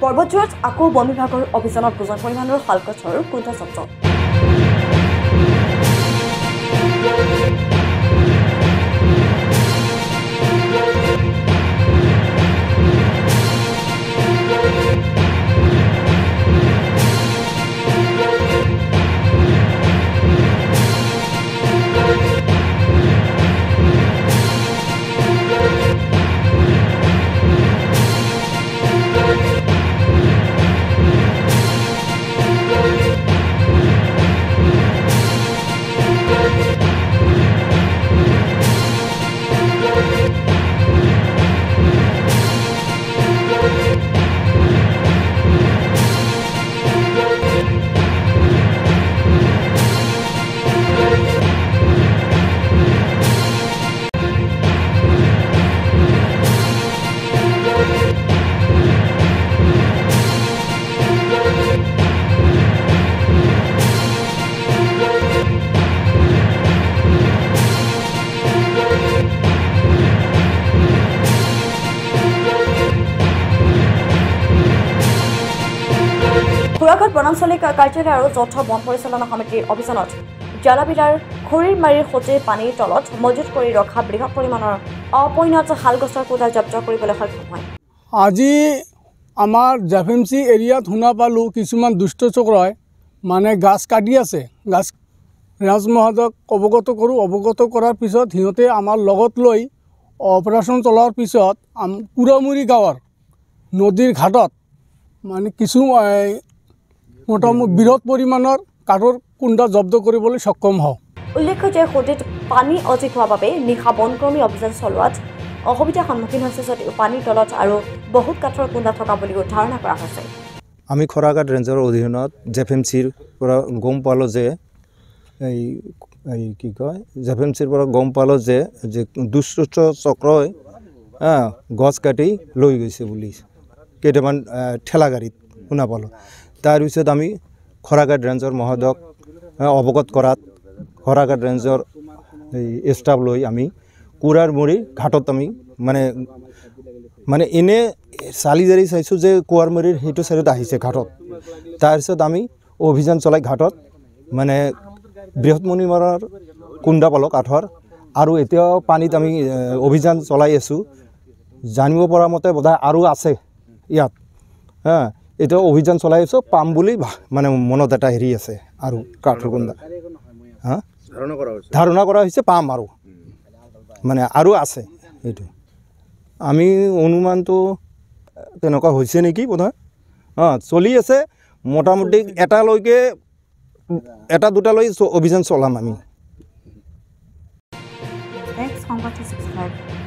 পৰ্বতজোৱাত আকৌ বন বিভাগৰ অভিযানত ভোজন পৰিমাণৰ শালগছৰ কুণ্ঠ জব্দ। খুৰাঘাট বনাঞ্চলিক কাৰ্যালয় আৰু যৌথ বন পৰিচালনা সমিতিৰ অভিযানত জালাবিৰাৰ খৰিৰমাৰীৰ সৈতে পানীৰ তলত মজুত কৰি ৰখা বৃহৎ পৰিমাণৰ অপৰিণত শালগছৰ কুঁডা জব্দ কৰিবলৈ সক্ষম হয়। আজি আমাৰ জেফএমচি এৰিয়াত শুনা পালোঁ কিছুমান দুষ্ট চক্ৰই মানে গাছ কাটি আছে। গাছ ৰাজমহাদক অৱগত কৰোঁ, অৱগত কৰাৰ পিছত সিহঁতে আমাৰ লগত লৈ অপাৰেশ্যন চলোৱাৰ পিছত কুৰামুৰি গাঁৱৰ নদীৰ ঘাটত মানে কিছু মোটামুটি বৃহৎ পৰিমাণৰ কাঠৰ কুণ্ডা জব্দ কৰিবলৈ সক্ষম হওঁ। উল্লেখ্য যে সুদিত পানী অধিক হোৱাৰ বাবে নিশা বনকৰ্মী অভিযান চলোৱাত অসুবিধাৰ সন্মুখীন হৈছে যদিও পানীৰ তলত আৰু বহুত কাঠৰ কুণ্ডা থকা বুলিও ধাৰণা কৰা হৈছে। আমি খৰাঘাট ৰেঞ্জৰ অধীনত জেফএমচিৰ পৰা গম পালোঁ যে কি কয় জেফএমচিৰ পৰা গম পালোঁ যে দুষ্ট চক্ৰই গছ কাটি লৈ গৈছে বুলি কেইটামান ঠেলা গাড়ীত শুনা পালোঁ। তাৰপিছত আমি খৰাঘাট ৰেঞ্জৰ মহোদয়ক অৱগত কৰাত খৰাঘাট ৰেঞ্জৰ ষ্টাফ লৈ আমি কুৰাৰমুৰি ঘাটত আমি মানে এনে চালি জাৰি চাইছোঁ যে কুৰাৰমুৰিৰ সেইটো চাইডত আহিছে ঘাটত। তাৰপিছত আমি অভিযান চলাই ঘাটত মানে বৃহৎ পৰিমাণৰ কুণ্ডা পালোঁ কাঠৰ, আৰু এতিয়াও পানীত আমি অভিযান চলাই আছোঁ। জানিব পৰা মতে বোধহয় আৰু আছে ইয়াত এতিয়াও অভিযান চলাই আছোঁ, পাম বুলি মানে মনত এটা হেৰি আছে আৰু কাঠৰ কুণ্ডা ধাৰণা কৰা হৈছে পাম আৰু মানে আৰু আছে। এইটো আমি অনুমানটো তেনেকুৱা হৈছে নেকি বোধহয় চলি আছে। মোটামুটি এটা দুটালৈ অভিযান চলাম আমি।